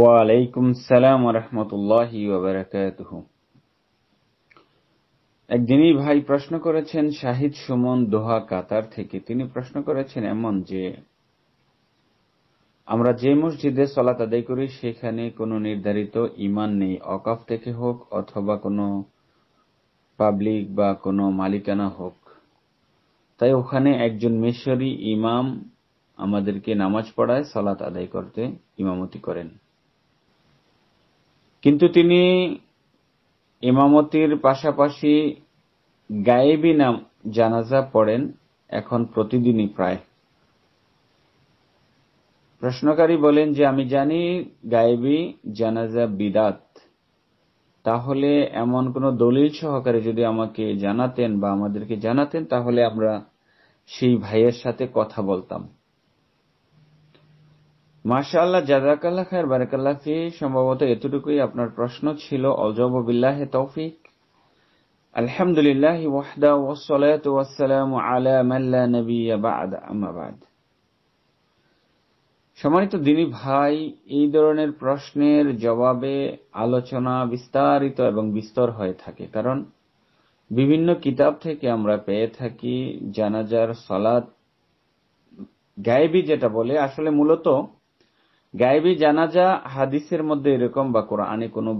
ওয়ালাইকুম সালাম ওয়া রাহমাতুল্লাহি ওয়া বারাকাতুহু। একদিনই ভাই প্রশ্ন করেছেন শাহিদ সুমন দোহা কাতার থেকে। তিনি প্রশ্ন করেছেন এমন যে, আমরা যে মসজিদে সালাত আদায় করি সেখানে কোনো নির্ধারিত ইমাম নেই, ওয়াকফ থেকে হোক অথবা কোনো পাবলিক বা কোনো মালিকানা হোক। তাই ওখানে একজন মিশরি ইমাম আমাদেরকে নামাজ পড়ায়, সালাত আদায় করতে ইমামতি করেন। কিন্তু তিনি ইমামতির পাশাপাশি গায়েবী জানাজা পড়েন এখন প্রতিদিনই প্রায়। প্রশ্নকারী বলেন যে, আমি জানি গায়েবী জানাজা বিদাত, তাহলে এমন কোন দলিল সহকারে যদি আমাকে জানাতেন বা আমাদেরকে জানাতেন তাহলে আমরা সেই ভাইয়ের সাথে কথা বলতাম। মাশাআল্লাহ, জাযাকাল্লাহ খায়র, বারাকাল্লাহ ফি। সম্ভবত এতটুকুই আপনার প্রশ্ন ছিল। আল-জাওয়াবু বিল্লাহি তাওফীক। আলহামদুলিল্লাহি ওয়াহদা ওয়াসসালাতু ওয়াসসালামু আলা মান লা নাবিয়্যা বা'দা, আম্মা বা'দ। সম্মানিত দিনী ভাই, এই ধরনের প্রশ্নের জবাবে আলোচনা বিস্তারিত এবং বিস্তর হয়ে থাকে, কারণ বিভিন্ন কিতাব থেকে আমরা পেয়ে থাকি জানাজার সালাত গায়েবী যেটা বলে, আসলে মূলত গায়েবী জানাজা হাদিসের মধ্যে এরকম বা কোরআনে কোনো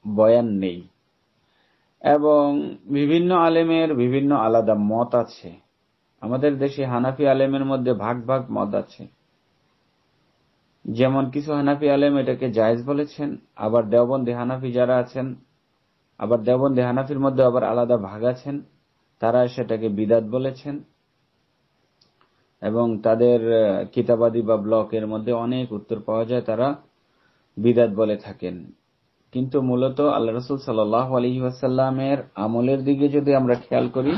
বয়ান নেই, এবং বিভিন্ন আলেমের বিভিন্ন আলাদা মত আছে। আমাদের দেশে হানাফি আলেমের মধ্যে ভাগ ভাগ মত আছে। যেমন কিছু হানাফি আলেম এটাকে জায়েজ বলেছেন, আবার দেওবন্দি হানাফি যারা আছেন, আবার দেওবন্দি হানাফির মধ্যে আবার আলাদা ভাগ আছেন, তারা সেটাকে বিদাত বলেছেন, এবং তাদের কিতাবাদি বা ব্লকের মধ্যে অনেক উত্তর পাওয়া যায়, তারা বিদাত বলে থাকেন। কিন্তু মূলত আল্লাহ রাসূল সাল্লাল্লাহু আলাইহি ওয়াসাল্লামের আমলের দিকে যদি আমরা খেয়াল করি,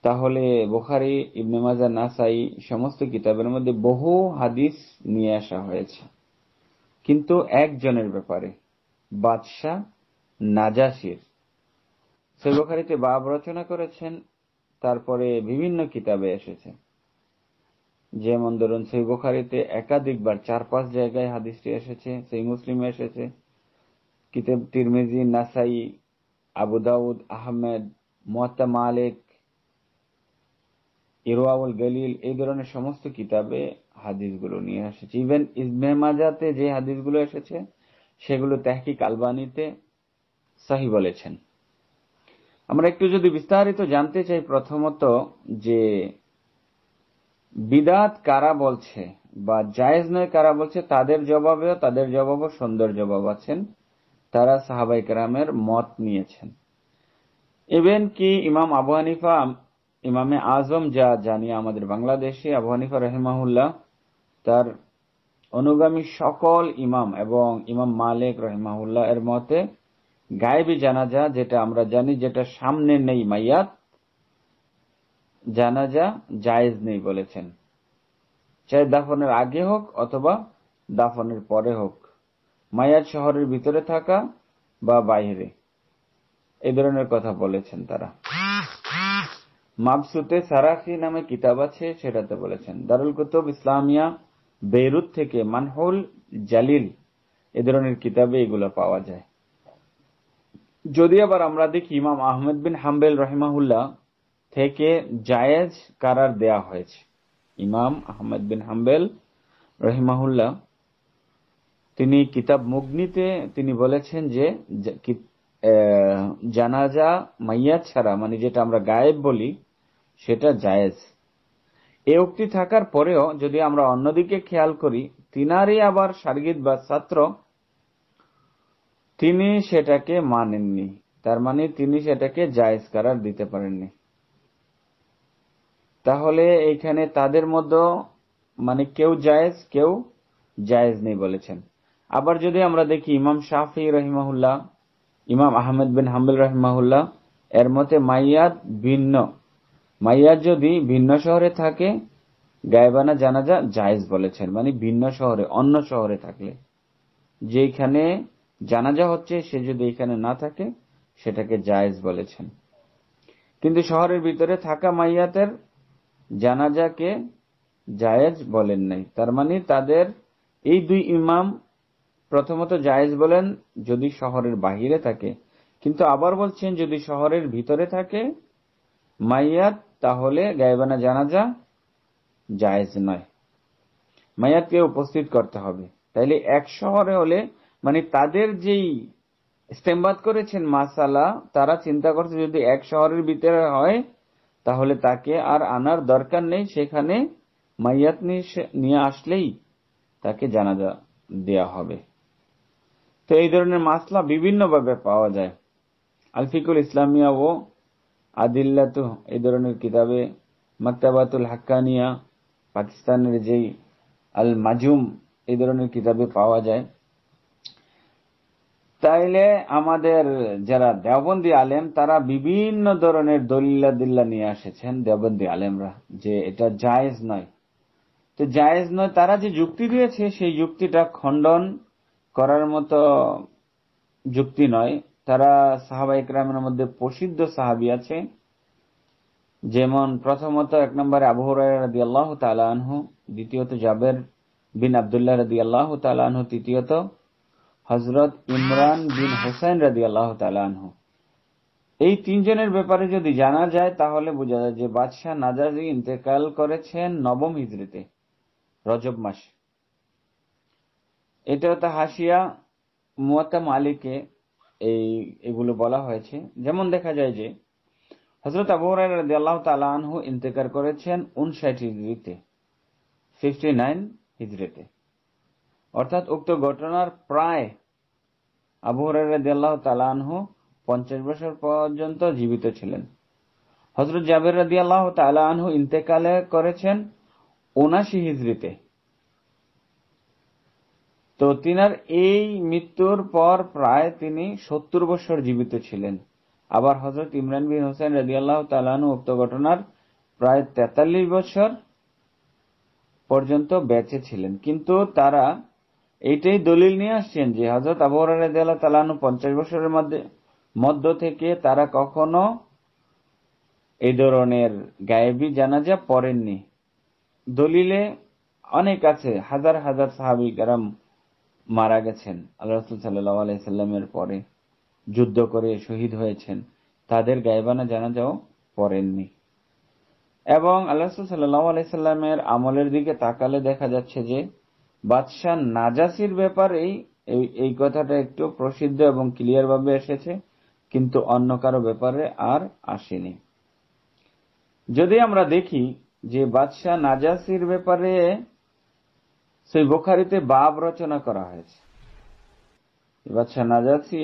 তাহলে বুখারী, ইবনে মাজাহ, নাসাই সমস্ত কিতাবের মধ্যে বহু হাদিস নিয়ে আসা হয়েছে, কিন্তু একজনের ব্যাপারে, বাদশাহ নাজাশির। সহিহ বুখারীতে বাব রচনা করেছেন, তারপরে বিভিন্ন কিতাবে এসেছে। যেমন ধরুন, সহিহ বুখারীতে একাধিকবার 4-5 জায়গায় হাদিসটি এসেছে, সহিহ মুসলিমে এসেছে, কিতাব তিরমিজি, নাসাই, আবু দাউদ, আহমেদ, মুয়াত্তা মালিক, ইরওয়াউল গলিল, এই ধরনের সমস্ত কিতাবে হাদিসগুলো নিয়ে এসেছে। ইভেন ইবনে মাজাহতে যে হাদিসগুলো এসেছে সেগুলো তাহকিক আলবানীতে সহিহ বলেছেন। আমরা একটু যদি বিস্তারিত জানতে চাই, প্রথমত যে বিদাত কারা বলছে বা জায়েজ নয় কারা বলছে, তাদের জবাবও সুন্দর জবাব আছেন। তারা সাহাবায়ে কেরামের মত নিয়েছেন। ইভেন কি ইমাম আবু হানিফা, ইমামে আজম যা জানি আমাদের বাংলাদেশে, আবু হানিফা রাহিমাহুল্লাহ, তার অনুগামী সকল ইমাম এবং ইমাম মালিক রাহিমাহুল্লাহ এর মতে গায়েবী জানাজা, যেটা আমরা জানি, যেটা সামনে নেই মাইয়াত, জানাজা জায়েজ নেই বলেছেন, চাই দাফনের আগে হোক অথবা দাফনের পরে হোক, মাইয়াত শহরের ভিতরে থাকা বা বাইরে, এই ধরনের কথা বলেছেন তারা। মাবসুতে সারাখি নামে কিতাব আছে, সেটাতে বলেছেন। দারুল কুতুব ইসলামিয়া বেইরুত থেকে মানহুল জালিল, এ ধরনের কিতাবে এগুলো পাওয়া যায়। যদি আবার আমরা দেখি ইমাম আহমদ বিন হাম্বল রাহিমাহুল্লাহ থেকে জায়েজ কারার দেয়া হয়েছে। ইমাম আহমদ বিন হাম্বল রাহিমাহুল্লাহ তিনি কিতাব মুগনিতে তিনি বলেছেন যে জানাজা মাইয়াত ছাড়া, মানে যেটা আমরা গায়েব বলি, সেটা জায়েজ। এই উক্তি থাকার পরেও যদি আমরা অন্যদিকে খেয়াল করি, তিনারই আবার শাগির্দ বা ছাত্র, তিনি সেটাকে মানেননি, তার মানে তিনি সেটাকে জায়েজ কারার দিতে পারেননি। তাহলে এইখানে তাদের মধ্যে মানে কেউ জায়েজ নেই বলেছেন। আবার যদি আমরা দেখি ইমাম শাফি রহিমাহুল্লাহ, ইমাম আহমদ বিন হাম্বল রহিমাহুল্লাহ এর মতে মাইয়াত ভিন্ন, মাইয়াত যদি ভিন্ন শহরে থাকে গায়েবানা জানাজা জায়েজ বলেছেন, মানে ভিন্ন শহরে, অন্য শহরে থাকলে, যেখানে জানাজা হচ্ছে সে যদি এখানে না থাকে সেটাকে জায়েজ বলেছেন। কিন্তু শহরের ভিতরে থাকা মাইয়াতের জানাজাকে জায়েজ বলেন নাই। তার মানে তাদের এই দুই ইমাম প্রথমত জায়েজ বলেন যদি শহরের বাহিরে থাকে, কিন্তু আবার বলছেন যদি শহরের ভিতরে থাকে মাইয়াত, তাহলে গায়েবানা জানাজা জায়েজ নয়, মাইয়াতকে উপস্থিত করতে হবে। তাইলে এক শহরে হলে মানে তাদের যেই ইস্তেমবাদ করেছেন মাসালা, তারা চিন্তা করছে যদি এক শহরের ভিতরে হয় তাহলে তাকে আর আনার দরকার নেই, সেখানে মাইয়াত নিয়ে আসলেই তাকে জানাজা দেয়া হবে। তো এই ধরনের মাসলা বিভিন্নভাবে পাওয়া যায়। আলফিকুল ইসলামিয়া ও আদিল্লাতু এই ধরনের কিতাবে, মাকতাবাতুল হাক্কানিয়া পাকিস্তানের যেই আল মাজুম এই ধরনের কিতাবে পাওয়া যায়। তাইলে আমাদের যারা দেওবন্দি আলেম তারা বিভিন্ন ধরনের দলিল্লা নিয়ে এসেছেন, দেওবন্দি আলেমরা, যে এটা জায়েজ নয়। তো জায়েজ নয়, তারা যে যুক্তি দিয়েছে সেই যুক্তিটা খণ্ডন করার মতো যুক্তি নয়। তারা সাহাবা ইকরামের মধ্যে প্রসিদ্ধ সাহাবী আছে, যেমন প্রথমত এক নম্বরে আবু হুরায়রা রাদিয়াল্লাহু তাআলা আনহু, দ্বিতীয়ত জাবের বিন আব্দুল্লাহ রাদিয়াল্লাহু তাআলা আনহু, তৃতীয়ত হযরত ইমরান বিন হুসাইন রাদিয়াল্লাহু তাআলা আনহু। এই তিনজনের ব্যাপারে যদি জানা যায় তাহলে বোঝা যায় যে বাদশাহ নাজাশী ইন্তেকাল করেছেন 9ম হিজরিতে রজব মাসে। এটা তো হাসিয়া মুয়াত্তা মালিকে এগুলো বলা হয়েছে। যেমন দেখা যায় যে হযরত আবু হুরায়রা রাদিয়াল্লাহু তাআলা আনহু ইন্তেকাল করেছেন 59 হিজরিতে, 59 হিজরিতে, অর্থাৎ উক্ত ঘটনার প্রায় আবু হুরায়রা রাদিয়াল্লাহু তাআলা আনহু 50 বছর পর্যন্ত জীবিত ছিলেন। হযরত জাবের রাদিয়াল্লাহু তাআলা আনহু ইন্তেকাল করেছেন 79 হিজরিতে। তো তিনার এই মৃত্যুর পর প্রায় তিনি 70 বছর জীবিত ছিলেন। আবার হযরত ইমরান বিন হুসাইন রাদিয়াল্লাহু তাআলা আনহু উক্ত ঘটনার প্রায় 43 বছর পর্যন্ত বেঁচে ছিলেন। কিন্তু তারা এইটাই দলিল নিয়ে আসছেন যে হযরত আবু হুরায়রা রাদিয়াল্লাহু তাআলা আনহু 50 বছরের মধ্য থেকে তারা কখনো এই ধরনের গায়েবী জানাজা পড়েননি। দলিলে অনেক আছে, হাজার হাজার সাহাবী কেরাম মারা গেছেন আল্লাহ রাসূল সাল্লাল্লাহু আলাইহি সাল্লামের পরে, যুদ্ধ করে শহীদ হয়েছেন, তাদের গায়েবানা জানাজাও পড়েননি। এবং আল্লাহ রাসূল সাল্লাল্লাহু আলাইহি সাল্লামের আমলের দিকে তাকালে দেখা যাচ্ছে যে বাদশাহ নাজাসির ব্যাপারে এই কথাটা একটু প্রসিদ্ধ এবং ক্লিয়ার ভাবে এসেছে, কিন্তু অন্য কারো ব্যাপারে আর আসেনি। যদি আমরা দেখি যে বাদশাহ নাজাসির ব্যাপারে সহিহ বুখারীতে বাব রচনা করা হয়েছে। বাদশাহ নাজাসি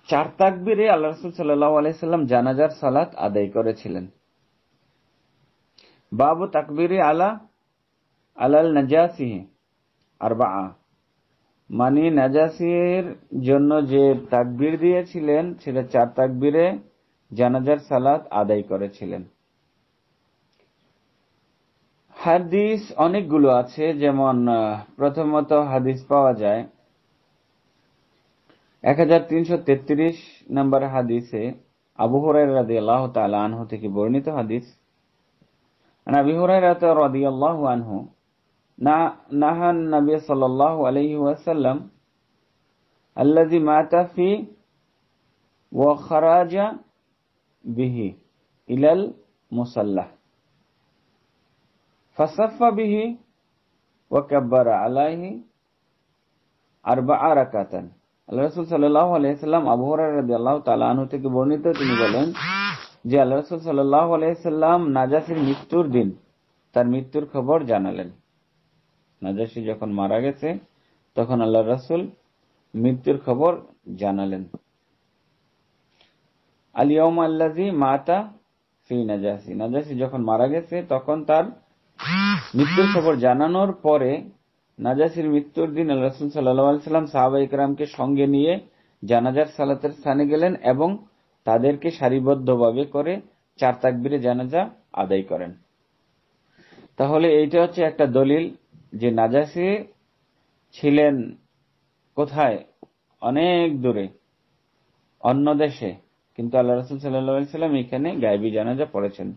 4 তাকবীরে আল্লাহ রাসূল সাল্লাল্লাহু আলাইহি সাল্লাম জানাজার সালাত আদায় করেছিলেন। বাবু তাকবীরে আলাল নাজাসি আরবাআ, মানে নাজাসির জন্য যে তাকবীর দিয়েছিলেন সেটা 4 তাকবীরে জানাজার সালাত আদায় করেছিলেন। হাদিস অনেকগুলো আছে, যেমন প্রথমত হাদিস পাওয়া যায় 1333 নম্বর হাদিসে আবু হুরায়রা রাদিয়াল্লাহু তাআলা আনহু থেকে বর্ণিত হাদিস। আবু হুরায়রা রাদিয়াল্লাহু আনহু নাহান নবী সাল্লাল্লাহু আলাইহি ওয়াসাল্লাম আল্লাযী মাতা ফি ওয়া খারাজা বিহি ইলাল মুসাল্লাহ ফাসাফা বিহি ওয়া কাব্বারা আলাইহি আরবা'a রাকাতান। আল্লাহ রাসূল সাল্লাল্লাহু আলাইহি সাল্লাম আবু হুরায়রা রাদিয়াল্লাহু তাআলা আনহু থেকে বর্ণিত, তিনি বলেন যে আল্লাহ রাসূল সাল্লাল্লাহু আলাইহি সাল্লাম নাজাসির মৃত্যুর দিন তার মৃত্যুর খবর জানালেন। নাজাসি যখন মারা গেছে তখন আল্লাহর রাসূল মৃত্যুর খবর জানালেন। আল ইয়াউমা আল্লাযী মাতা ফি নাজাসি, নাজাসি যখন মারা গেছে তখন তার মৃত্যুর খবর জানানোর পরে নাজাসির মৃত্যুর দিন আল্লাহ রাসূল সাল্লাল্লাহু আলাইহি সাল্লাম সাহাবায়ে কেরামকে সঙ্গে নিয়ে জানাজার সালাতের স্থানে গেলেন এবং তাদেরকে সারিবদ্ধভাবে করে 4 তাকবীরে জানাজা আদায় করেন। তাহলে এইটা হচ্ছে একটা দলিল যে নাজাসি ছিলেন কোথায়? অনেক দূরে, অন্য দেশে, কিন্তু আল্লাহ রাসূল সাল্লাল্লাহু আলাইহি সাল্লাম এখানে গায়েবী জানাজা পড়েছেন।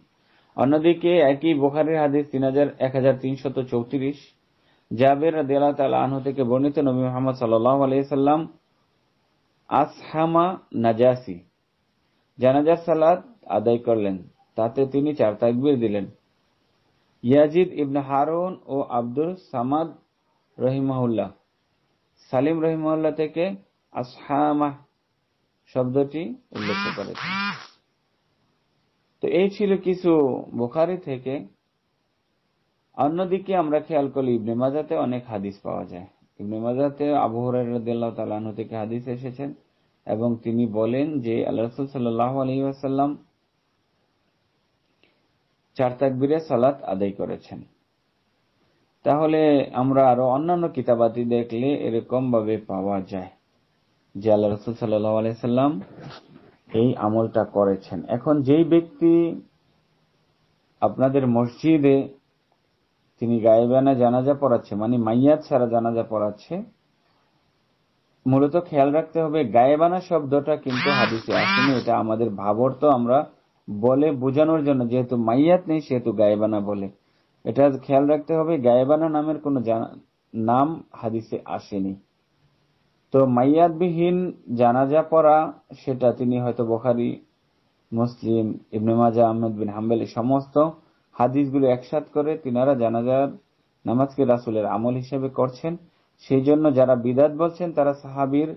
অন্যদিকে একই বুখারীর হাদিস 1334 জাবের রাদিয়াল্লাহু তাআলা আনহু থেকে বর্ণিত, নবী মুহাম্মদ সাল্লাল্লাহু আলাইহি সাল্লাম আসহামা নাজাসি জানাজার সালাত আদায় করলেন, তাতে তিনি 4 তাকবীর দিলেন। ইয়াজিদ ইবনে হারুন ও আব্দুল সামাদ রহিমাহুল্লাহ সালিম রহিমাহুল্লাহ থেকে আসহামা শব্দটি উল্লেখ করেছেন। তো এই ছিল কিছু বুখারী থেকে। অন্যদিকে আমরা খেয়াল করলে ইবনে মাজাতে অনেক হাদিস পাওয়া যায়। ইবনে মাজাতে আবু হুরায়রা রাদিয়াল্লাহু তাআলা আনহু থেকে হাদিস এসেছেন এবং তিনি বলেন যে আল্লাহ রাসূল সাল্লাল্লাহু আলাইহি ওয়াসাল্লাম 4 তাকবীরে সালাত আদায় করেছেন। তাহলে আমরা আরো অন্যান্য কিতাবাদি দেখলে এরকম ভাবে পাওয়া যায় যে আল্লাহ রাসূল সাল্লাল্লাহু আলাইহি সাল্লাম এই আমলটা করেছেন। এখন যেই ব্যক্তি আপনাদের মসজিদে তিনি গায়েবানা জানাজা পড়াচ্ছে, মানে মাইয়াত ছাড়া জানাজা পড়াচ্ছে, মূলত খেয়াল রাখতে হবে গায়েবানা শব্দটা কিন্তু হাদিসে আসেনি। এটা আমাদের ভাবার্থ আমরা বলে বোঝানোর জন্য, যেহেতু মাইয়াত নেই সেহেতু গায়েবানা বলে। এটা খেয়াল রাখতে হবে, গায়েবানা নামের কোনো নাম হাদিসে আসেনি। তো মাইয়াতবিহীন জানাজা পড়া সেটা তিনি হয়তো বুখারী, মুসলিম, ইবনে মাজাহ, আহমদ বিন হাম্বল এই সমস্ত হাদিসগুলো একসাথ করে তিনারা জানাজার নামাজকে রাসূলের আমল হিসেবে করছেন। সেই জন্য যারা বিদআত বলছেন তারা সাহাবীর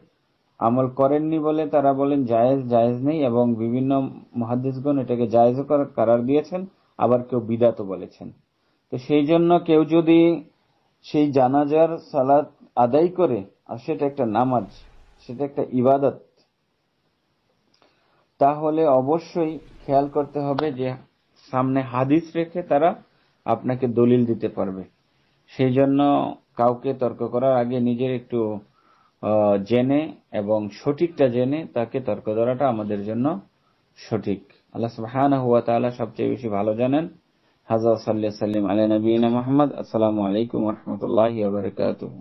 আমল করেননি বলে তারা বলেন জায়েজ জায়েজ নেই, এবং বিভিন্ন মুহাদ্দিসগণ এটাকে জায়েজও করার দিয়েছেন, আবার কেউ বিদআতও বলেছেন। তো সেই জন্য কেউ যদি সেই জানাজার সালাত আদায় করে, আর সেটা একটা নামাজ, সেটা একটা ইবাদত, তাহলে অবশ্যই খেয়াল করতে হবে যে সামনে হাদিস রেখে তারা আপনাকে দলিল দিতে পারবে। সেই জন্য কাউকে তর্ক করার আগে নিজের একটু জেনে এবং সঠিকটা জেনে তাকে তর্ক করাটা আমাদের জন্য সঠিক। আল্লাহ সুবহানাহু ওয়া তাআলা সবচেয়ে বেশি ভালো জানেন। হাযা সাল্লাল্লাহু আলাইহি ওয়া সাল্লাম আলা নবিয়িনা মুহাম্মদ। আসসালামু আলাইকুম ওয়া রাহমাতুল্লাহি ওয়া বারাকাতুহু।